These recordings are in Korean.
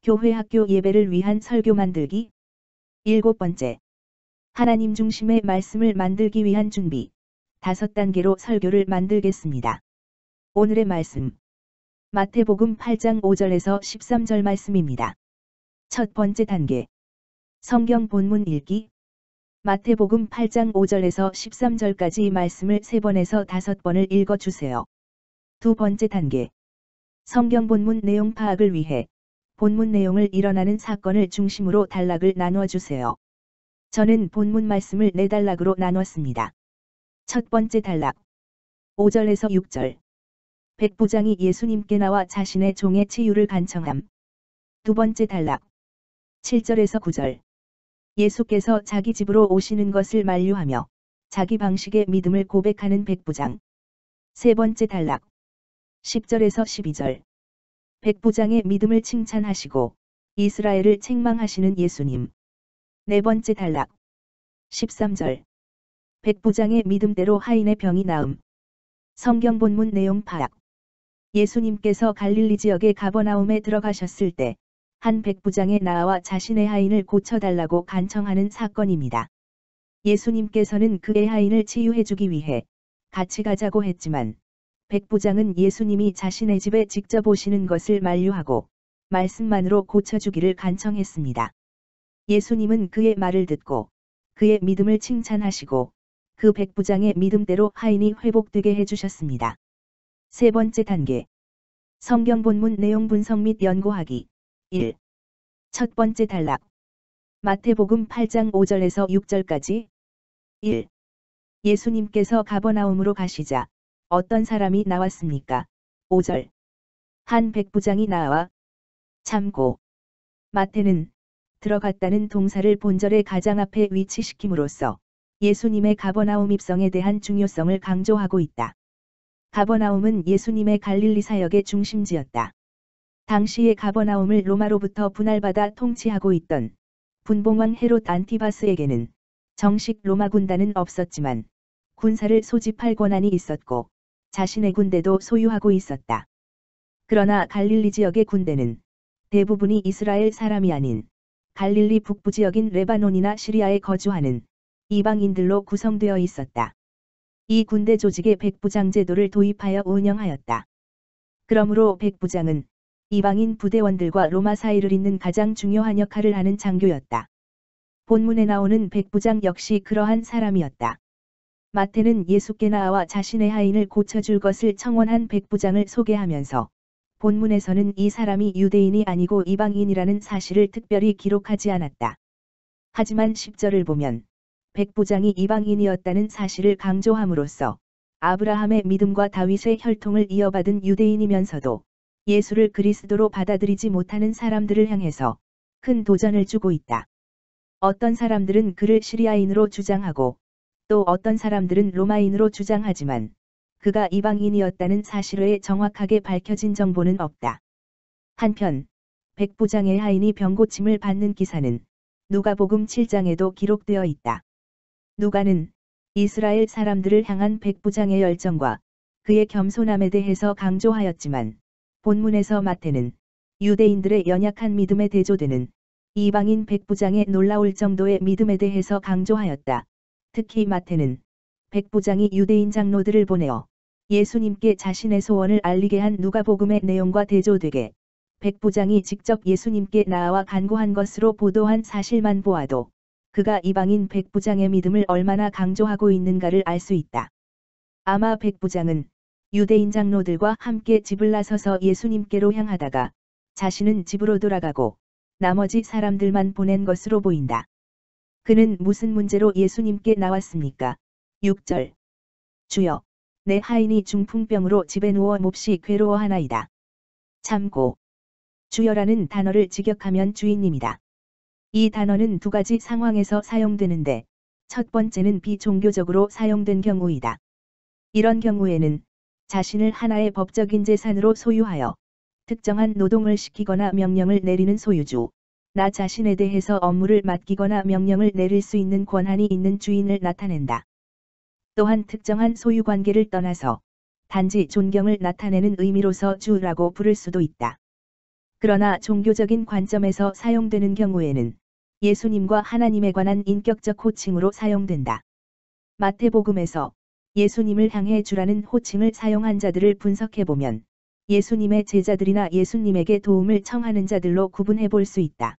교회 학교 예배를 위한 설교 만들기. 7번째. 하나님 중심의 말씀을 만들기 위한 준비. 5단계로 설교를 만들겠습니다. 오늘의 말씀. 마태복음 8장 5절에서 13절 말씀입니다. 첫 번째 단계. 성경 본문 읽기. 마태복음 8장 5절에서 13절까지 말씀을 3번에서 5번을 읽어주세요. 두 번째 단계. 성경 본문 내용 파악을 위해 본문 내용을 일어나는 사건을 중심으로 단락을 나누어주세요. 저는 본문 말씀을 4단락으로 나눴습니다. 첫 번째 단락. 5절에서 6절. 백부장이 예수님께 나와 자신의 종의 치유를 간청함. 두 번째 단락. 7절에서 9절. 예수께서 자기 집으로 오시는 것을 만류하며 자기 방식의 믿음을 고백하는 백부장. 세 번째 단락. 10절에서 12절. 백부장의 믿음을 칭찬하시고 이스라엘을 책망하시는 예수님. 네 번째 단락. 13절. 백부장의 믿음대로 하인의 병이 나음. 성경 본문 내용 파악. 예수님께서 갈릴리 지역의 가버나움에 들어가셨을 때 한 백부장의 나와 자신의 하인을 고쳐달라고 간청하는 사건입니다. 예수님께서는 그의 하인을 치유해주기 위해 같이 가자고 했지만 백부장은 예수님이 자신의 집에 직접 오시는 것을 만류하고 말씀만으로 고쳐주기를 간청했습니다. 예수님은 그의 말을 듣고 그의 믿음을 칭찬하시고 그 백부장의 믿음대로 하인이 회복되게 해주셨습니다. 세 번째 단계. 성경 본문 내용 분석 및 연구하기. 1. 첫 번째 단락. 마태복음 8장 5절에서 6절까지. 1. 예수님께서 가버나움으로 가시자 어떤 사람이 나왔습니까? 5절. 한 백부장이 나와. 참고. 마태는 들어갔다는 동사를 본절의 가장 앞에 위치시킴으로써 예수님의 가버나움 입성에 대한 중요성을 강조하고 있다. 가버나움은 예수님의 갈릴리 사역의 중심지였다. 당시의 가버나움을 로마로부터 분할받아 통치하고 있던 분봉왕 헤롯 안티바스에게는 정식 로마 군단은 없었지만 군사를 소집할 권한이 있었고 자신의 군대도 소유하고 있었다. 그러나 갈릴리 지역의 군대는 대부분이 이스라엘 사람이 아닌 갈릴리 북부 지역인 레바논이나 시리아에 거주하는 이방인들로 구성되어 있었다. 이 군대 조직에 백부장 제도를 도입하여 운영하였다. 그러므로 백부장은 이방인 부대원들과 로마 사이를 잇는 가장 중요한 역할을 하는 장교였다. 본문에 나오는 백부장 역시 그러한 사람이었다. 마태는 예수께 나와 자신의 하인을 고쳐줄 것을 청원한 백부장을 소개하면서 본문에서는 이 사람이 유대인이 아니고 이방인이라는 사실을 특별히 기록하지 않았다. 하지만 10절을 보면 백부장이 이방인이었다는 사실을 강조함으로써 아브라함의 믿음과 다윗의 혈통을 이어받은 유대인이면서도 예수를 그리스도로 받아들이지 못하는 사람들을 향해서 큰 도전을 주고 있다. 어떤 사람들은 그를 시리아인으로 주장하고 또 어떤 사람들은 로마인으로 주장하지만 그가 이방인이었다는 사실 외에 정확하게 밝혀진 정보는 없다. 한편 백부장의 하인이 병고침을 받는 기사는 누가복음 7장에도 기록되어 있다. 누가는 이스라엘 사람들을 향한 백부장의 열정과 그의 겸손함에 대해서 강조하였지만 본문에서 마태는 유대인들의 연약한 믿음에 대조되는 이방인 백부장의 놀라울 정도의 믿음에 대해서 강조하였다. 특히 마태는 백부장이 유대인 장로들을 보내어 예수님께 자신의 소원을 알리게 한 누가복음의 내용과 대조되게 백부장이 직접 예수님께 나와 간구한 것으로 보도한 사실만 보아도 그가 이방인 백부장의 믿음을 얼마나 강조하고 있는가를 알 수 있다. 아마 백부장은 유대인 장로들과 함께 집을 나서서 예수님께로 향하다가 자신은 집으로 돌아가고 나머지 사람들만 보낸 것으로 보인다. 그는 무슨 문제로 예수님께 나왔습니까? 6절. 주여, 내 하인이 중풍병으로 집에 누워 몹시 괴로워하나이다. 참고. 주여라는 단어를 직역하면 주인님이다. 이 단어는 두 가지 상황에서 사용되는데 첫 번째는 비종교적으로 사용된 경우이다. 이런 경우에는 자신을 하나의 법적인 재산으로 소유하여 특정한 노동을 시키거나 명령을 내리는 소유주, 나 자신에 대해서 업무를 맡기거나 명령을 내릴 수 있는 권한이 있는 주인을 나타낸다. 또한 특정한 소유 관계를 떠나서 단지 존경을 나타내는 의미로서 주라고 부를 수도 있다. 그러나 종교적인 관점에서 사용되는 경우에는 예수님과 하나님에 관한 인격적 호칭으로 사용된다. 마태복음에서 예수님을 향해 주라는 호칭을 사용한 자들을 분석해보면 예수님의 제자들이나 예수님에게 도움을 청하는 자들로 구분해 볼 수 있다.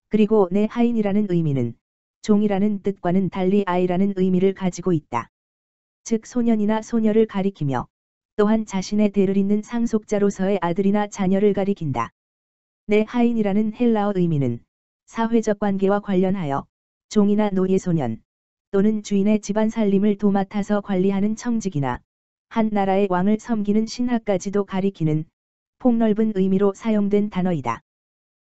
그리고 내 하인이라는 의미는 종이라는 뜻과는 달리 아이라는 의미를 가지고 있다. 즉 소년이나 소녀를 가리키며 또한 자신의 대를 잇는 상속자로서의 아들이나 자녀를 가리킨다. 내 하인이라는 헬라어 의미는 사회적 관계와 관련하여 종이나 노예소년 또는 주인의 집안 살림을 도맡아서 관리하는 청직이나 한 나라의 왕을 섬기는 신하까지도 가리키는 폭넓은 의미로 사용된 단어이다.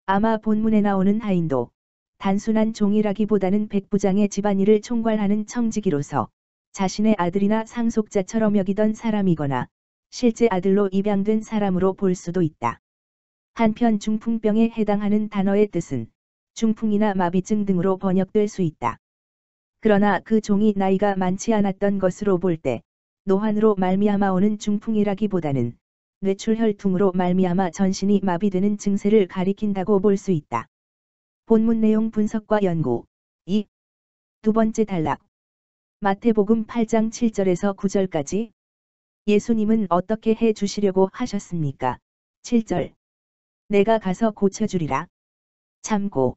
아마 본문에 나오는 하인도 단순한 종이라기보다는 백부장의 집안일을 총괄하는 청지기로서 자신의 아들이나 상속자처럼 여기던 사람이거나 실제 아들로 입양된 사람으로 볼 수도 있다. 한편 중풍병에 해당하는 단어의 뜻은 중풍이나 마비증 등으로 번역될 수 있다. 그러나 그 종이 나이가 많지 않았던 것으로 볼 때 노환으로 말미암아 오는 중풍이라기보다는 뇌출혈통으로 말미암아 전신이 마비되는 증세를 가리킨다고 볼 수 있다. 본문 내용 분석과 연구 2. 두 번째 단락 마태복음 8장 7절에서 9절까지 예수님은 어떻게 해 주시려고 하셨습니까? 7절 내가 가서 고쳐주리라. 참고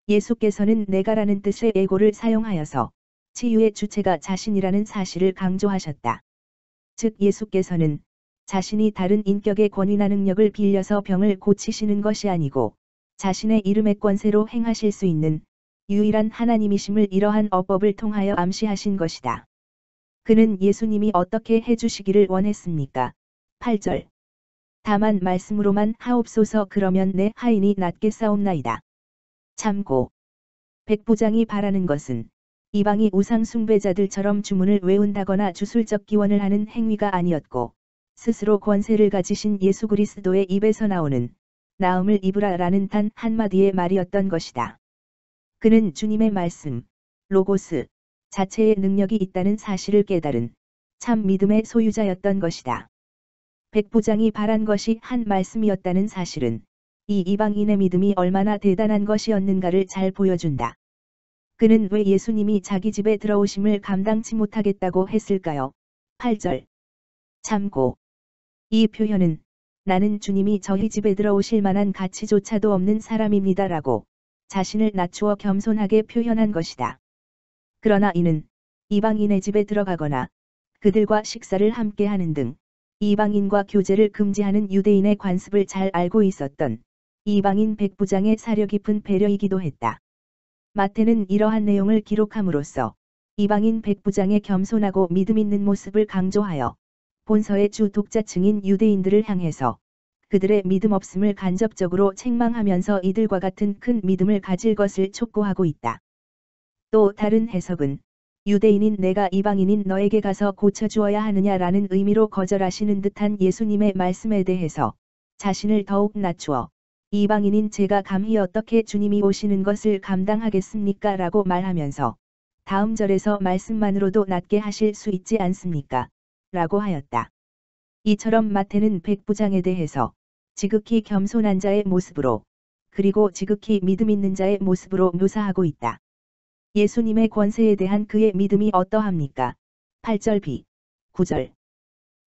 예수께서는 내가라는 뜻의 에고를 사용하여서 치유의 주체가 자신이라는 사실을 강조하셨다. 즉 예수께서는 자신이 다른 인격의 권위나 능력을 빌려서 병을 고치시는 것이 아니고 자신의 이름의 권세로 행하실 수 있는 유일한 하나님이심을 이러한 어법을 통하여 암시하신 것이다. 그는 예수님이 어떻게 해주시기를 원했습니까? 8절 다만 말씀으로만 하옵소서 그러면 내 하인이 낫게 싸움나이다. 참고 백부장이 바라는 것은 이방이 우상 숭배자들처럼 주문을 외운다거나 주술적 기원을 하는 행위가 아니었고 스스로 권세를 가지신 예수 그리스도의 입에서 나오는 나음을 입으라라는 단 한마디의 말이었던 것이다. 그는 주님의 말씀, 로고스 자체의 능력이 있다는 사실을 깨달은 참 믿음의 소유자였던 것이다. 백부장이 바란 것이 한 말씀이었다는 사실은 이 이방인의 믿음이 얼마나 대단한 것이었는가를 잘 보여준다. 그는 왜 예수님이 자기 집에 들어오심을 감당치 못하겠다고 했을까요? 8절 참고 이 표현은 나는 주님이 저희 집에 들어오실 만한 가치조차도 없는 사람입니다 라고 자신을 낮추어 겸손하게 표현한 것이다. 그러나 이는 이방인의 집에 들어가거나 그들과 식사를 함께 하는 등 이방인과 교제를 금지하는 유대인의 관습을 잘 알고 있었던 이방인 백부장의 사려 깊은 배려이기도 했다. 마태는 이러한 내용을 기록함으로써 이방인 백부장의 겸손하고 믿음 있는 모습을 강조하여 본서의 주 독자층인 유대인들을 향해서 그들의 믿음 없음을 간접적으로 책망하면서 이들과 같은 큰 믿음을 가질 것을 촉구하고 있다. 또 다른 해석은 유대인인 내가 이방인인 너에게 가서 고쳐주어야 하느냐라는 의미로 거절하시는 듯한 예수님의 말씀에 대해서 자신을 더욱 낮추어 이방인인 제가 감히 어떻게 주님이 오시는 것을 감당하겠습니까? 라고 말하면서 다음 절에서 말씀만으로도 낫게 하실 수 있지 않습니까? 라고 하였다. 이처럼 마태는 백부장에 대해서 지극히 겸손한 자의 모습으로 그리고 지극히 믿음 있는 자의 모습으로 묘사하고 있다. 예수님의 권세에 대한 그의 믿음이 어떠합니까? 8절 b 9절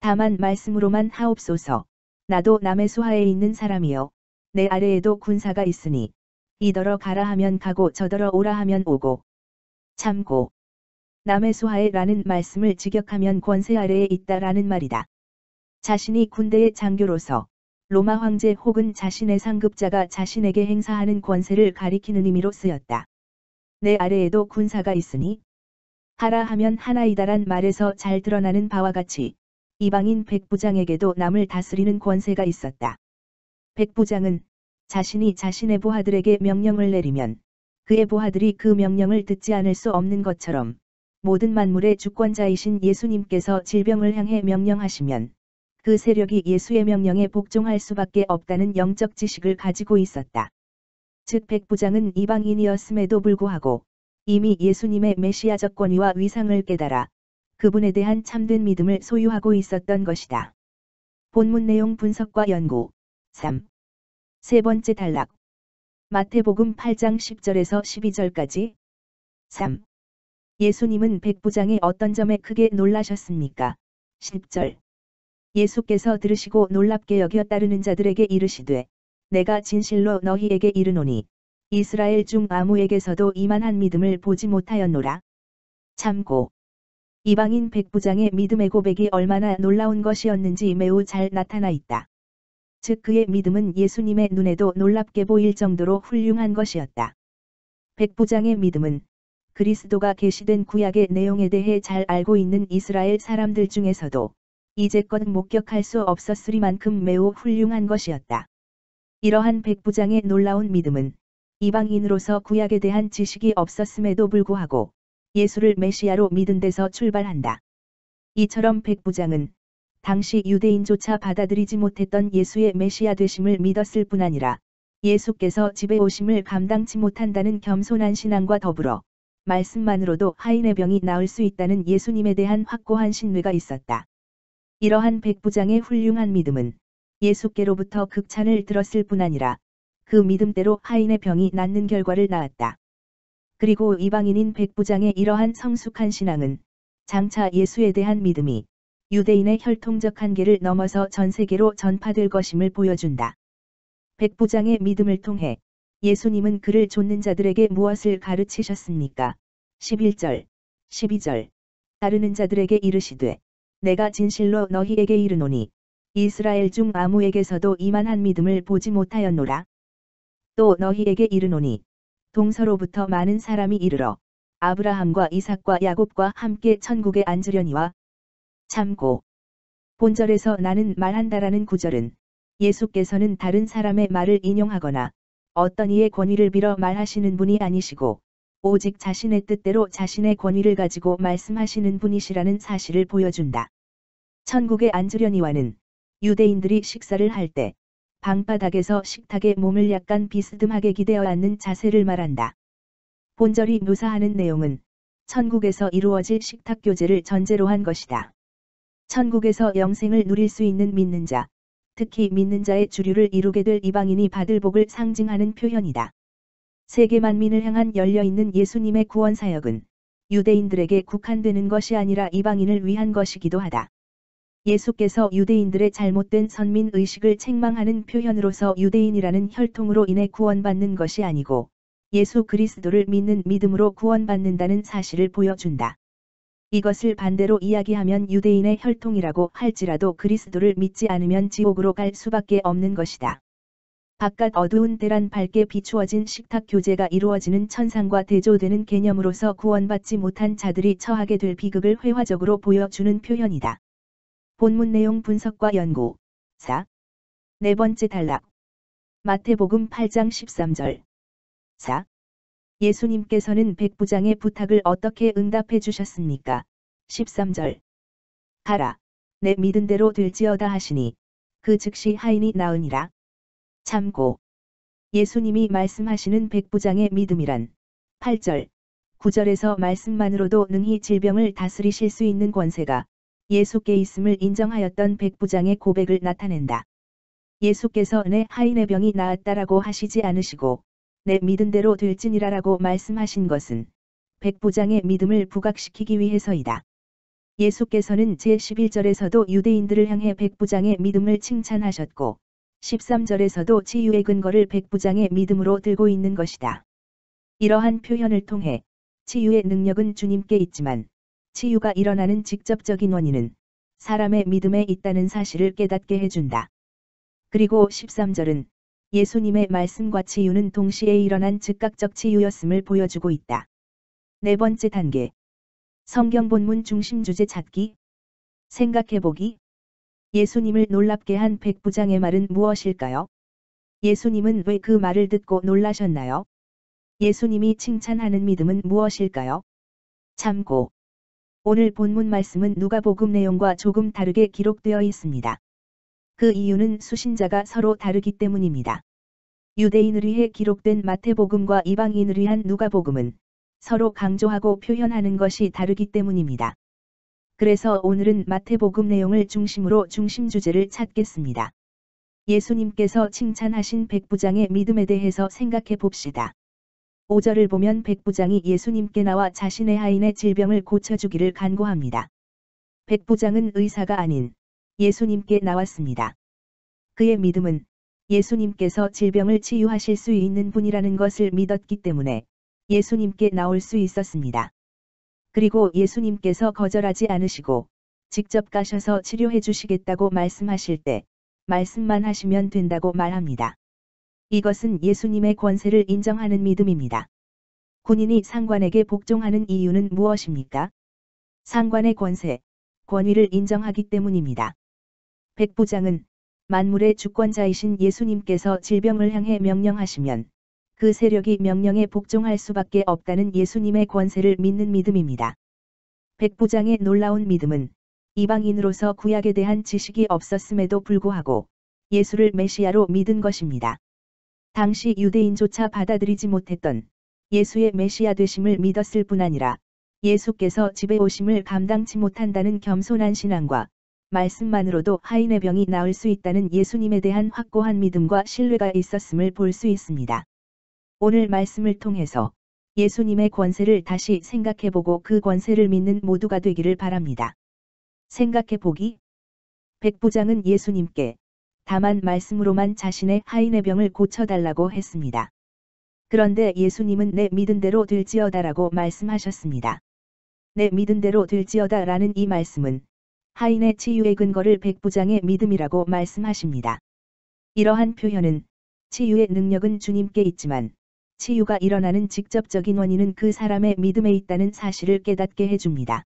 다만 말씀으로만 하옵소서 나도 남의 수하에 있는 사람이요 내 아래에도 군사가 있으니 이더러 가라 하면 가고 저더러 오라 하면 오고 참고 남의 수하에 라는 말씀을 직역하면 권세 아래에 있다라는 말이다. 자신이 군대의 장교로서 로마 황제 혹은 자신의 상급자가 자신에게 행사하는 권세를 가리키는 의미로 쓰였다. 내 아래에도 군사가 있으니 하라 하면 하나이다란 말에서 잘 드러나는 바와 같이 이방인 백부장에게도 남을 다스리는 권세가 있었다. 백부장은 자신이 자신의 부하들에게 명령을 내리면 그의 부하들이 그 명령을 듣지 않을 수 없는 것처럼 모든 만물의 주권자이신 예수님께서 질병을 향해 명령하시면 그 세력이 예수의 명령에 복종할 수밖에 없다는 영적 지식을 가지고 있었다. 즉 백부장은 이방인이었음에도 불구하고 이미 예수님의 메시아적 권위와 위상을 깨달아 그분에 대한 참된 믿음을 소유하고 있었던 것이다. 본문 내용 분석과 연구 3. 세 번째 단락. 마태복음 8장 10절에서 12절까지. 3. 예수님은 백부장의 어떤 점에 크게 놀라셨습니까? 10절. 예수께서 들으시고 놀랍게 여겨 따르는 자들에게 이르시되, 내가 진실로 너희에게 이르노니 이스라엘 중 아무에게서도 이만한 믿음을 보지 못하였노라. 참고. 이방인 백부장의 믿음의 고백이 얼마나 놀라운 것이었는지 매우 잘 나타나 있다. 즉 그의 믿음은 예수님의 눈에도 놀랍게 보일 정도로 훌륭한 것이었다. 백부장의 믿음은 그리스도가 계시된 구약의 내용에 대해 잘 알고 있는 이스라엘 사람들 중에서도 이제껏 목격할 수 없었으리만큼 매우 훌륭한 것이었다. 이러한 백부장의 놀라운 믿음은 이방인으로서 구약에 대한 지식이 없었음에도 불구하고 예수를 메시아로 믿은 데서 출발한다. 이처럼 백부장은 당시 유대인조차 받아들이지 못했던 예수의 메시아 되심을 믿었을 뿐 아니라 예수께서 집에 오심을 감당치 못한다는 겸손한 신앙과 더불어 말씀만으로도 하인의 병이 나을 수 있다는 예수님에 대한 확고한 신뢰가 있었다. 이러한 백부장의 훌륭한 믿음은 예수께로부터 극찬을 들었을 뿐 아니라 그 믿음대로 하인의 병이 낫는 결과를 낳았다. 그리고 이방인인 백부장의 이러한 성숙한 신앙은 장차 예수에 대한 믿음이 유대인의 혈통적 한계를 넘어서 전 세계로 전파될 것임을 보여준다. 백부장의 믿음을 통해 예수님은 그를 좇는 자들에게 무엇을 가르치셨습니까? 11절, 12절. 따르는 자들에게 이르시되, 내가 진실로 너희에게 이르노니 이스라엘 중 아무에게서도 이만한 믿음을 보지 못하였노라. 또 너희에게 이르노니 동서로부터 많은 사람이 이르러 아브라함과 이삭과 야곱과 함께 천국에 앉으려니와. 참고. 본절에서 나는 말한다라는 구절은 예수께서는 다른 사람의 말을 인용하거나 어떤 이의 권위를 빌어 말하시는 분이 아니시고 오직 자신의 뜻대로 자신의 권위를 가지고 말씀하시는 분이시라는 사실을 보여준다. 천국에 앉으려니와는 유대인들이 식사를 할 때 방바닥에서 식탁에 몸을 약간 비스듬하게 기대어 앉는 자세를 말한다. 본절이 묘사하는 내용은 천국에서 이루어질 식탁 교제를 전제로 한 것이다. 천국에서 영생을 누릴 수 있는 믿는 자, 특히 믿는 자의 주류를 이루게 될 이방인이 받을 복을 상징하는 표현이다. 세계 만민을 향한 열려있는 예수님의 구원 사역은 유대인들에게 국한되는 것이 아니라 이방인을 위한 것이기도 하다. 예수께서 유대인들의 잘못된 선민 의식을 책망하는 표현으로서 유대인이라는 혈통으로 인해 구원받는 것이 아니고 예수 그리스도를 믿는 믿음으로 구원받는다는 사실을 보여준다. 이것을 반대로 이야기하면 유대인의 혈통이라고 할지라도 그리스도를 믿지 않으면 지옥으로 갈 수밖에 없는 것이다. 바깥 어두운 대란 밝게 비추어진 식탁 교제가 이루어지는 천상과 대조되는 개념으로서 구원받지 못한 자들이 처하게 될 비극을 회화적으로 보여주는 표현이다. 본문 내용 분석과 연구. 4. 네 번째 단락. 마태복음 8장 13절. 4. 예수님께서는 백부장의 부탁을 어떻게 응답해 주셨습니까? 13절. 가라, 내 믿은 대로 될지어다 하시니 그 즉시 하인이 나으니라. 참고. 예수님이 말씀하시는 백부장의 믿음이란 8절, 9절에서 말씀만으로도 능히 질병을 다스리실 수 있는 권세가 예수께 있음을 인정하였던 백부장의 고백을 나타낸다. 예수께서 내 하인의 병이 나았다라고 하시지 않으시고 내 믿은 대로 될지니라라고 말씀하신 것은 백부장의 믿음을 부각시키기 위해서이다. 예수께서는 제11절에서도 유대인들을 향해 백부장의 믿음을 칭찬하셨고 13절에서도 치유의 근거를 백부장의 믿음으로 들고 있는 것이다. 이러한 표현을 통해 치유의 능력은 주님께 있지만 치유가 일어나는 직접적인 원인은 사람의 믿음에 있다는 사실을 깨닫게 해준다. 그리고 13절은 예수님의 말씀과 치유는 동시에 일어난 즉각적 치유였음을 보여주고 있다. 네 번째 단계. 성경 본문 중심 주제 찾기. 생각해보기. 예수님을 놀랍게 한 백부장의 말은 무엇일까요? 예수님은 왜 그 말을 듣고 놀라셨나요? 예수님이 칭찬하는 믿음은 무엇일까요? 참고. 오늘 본문 말씀은 누가복음 내용과 조금 다르게 기록되어 있습니다. 그 이유는 수신자가 서로 다르기 때문입니다. 유대인을 위해 기록된 마태복음과 이방인을 위한 누가복음은 서로 강조하고 표현하는 것이 다르기 때문입니다. 그래서 오늘은 마태복음 내용을 중심으로 중심 주제를 찾겠습니다. 예수님께서 칭찬하신 백부장의 믿음에 대해서 생각해 봅시다. 5절을 보면 백부장이 예수님께 나와 자신의 하인의 질병을 고쳐주기를 간구합니다. 백부장은 의사가 아닌 예수님께 나왔습니다. 그의 믿음은 예수님께서 질병을 치유하실 수 있는 분이라는 것을 믿었기 때문에 예수님께 나올 수 있었습니다. 그리고 예수님께서 거절하지 않으시고 직접 가셔서 치료해 주시겠다고 말씀하실 때 말씀만 하시면 된다고 말합니다. 이것은 예수님의 권세를 인정하는 믿음입니다. 군인이 상관에게 복종하는 이유는 무엇입니까? 상관의 권세, 권위를 인정하기 때문입니다. 백부장은 만물의 주권자이신 예수님께서 질병을 향해 명령하시면 그 세력이 명령에 복종할 수밖에 없다는 예수님의 권세를 믿는 믿음입니다. 백부장의 놀라운 믿음은 이방인으로서 구약에 대한 지식이 없었음에도 불구하고 예수를 메시아로 믿은 것입니다. 당시 유대인조차 받아들이지 못했던 예수의 메시아 되심을 믿었을 뿐 아니라 예수께서 집에 오심을 감당치 못한다는 겸손한 신앙과 말씀만으로도 하인의 병이 나을 수 있다는 예수님에 대한 확고한 믿음과 신뢰가 있었음을 볼 수 있습니다. 오늘 말씀을 통해서 예수님의 권세를 다시 생각해보고 그 권세를 믿는 모두가 되기를 바랍니다. 생각해보기. 백부장은 예수님께 다만 말씀으로만 자신의 하인의 병을 고쳐달라고 했습니다. 그런데 예수님은 내 믿은 대로 될지어다라고 말씀하셨습니다. 내 믿은 대로 될지어다라는 이 말씀은 하인의 치유의 근거를 백부장의 믿음이라고 말씀하십니다. 이러한 표현은 치유의 능력은 주님께 있지만 치유가 일어나는 직접적인 원인은 그 사람의 믿음에 있다는 사실을 깨닫게 해줍니다.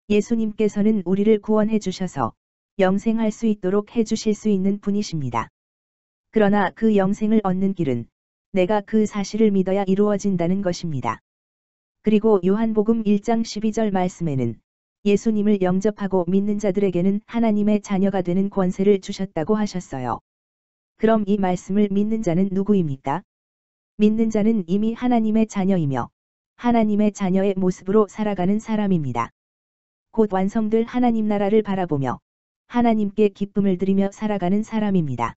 예수님께서는 우리를 구원해 주셔서 영생할 수 있도록 해주실 수 있는 분이십니다. 그러나 그 영생을 얻는 길은 내가 그 사실을 믿어야 이루어진다는 것입니다. 그리고 요한복음 1장 12절 말씀에는 예수님을 영접하고 믿는 자들에게는 하나님의 자녀가 되는 권세를 주셨다고 하셨어요. 그럼 이 말씀을 믿는 자는 누구입니까? 믿는 자는 이미 하나님의 자녀이며 하나님의 자녀의 모습으로 살아가는 사람입니다. 곧 완성될 하나님 나라를 바라보며 하나님께 기쁨을 드리며 살아가는 사람입니다.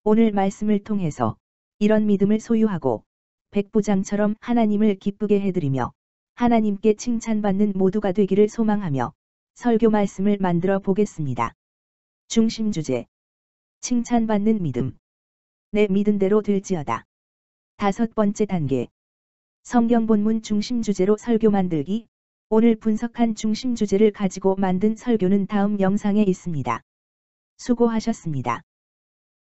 오늘 말씀을 통해서 이런 믿음을 소유하고 백부장처럼 하나님을 기쁘게 해드리며 하나님께 칭찬받는 모두가 되기를 소망하며 설교 말씀을 만들어 보겠습니다. 중심 주제. 칭찬받는 믿음. 내 믿은 대로 될지어다. 5번째 단계. 성경 본문 중심 주제로 설교 만들기. 오늘 분석한 중심 주제를 가지고 만든 설교는 다음 영상에 있습니다. 수고하셨습니다.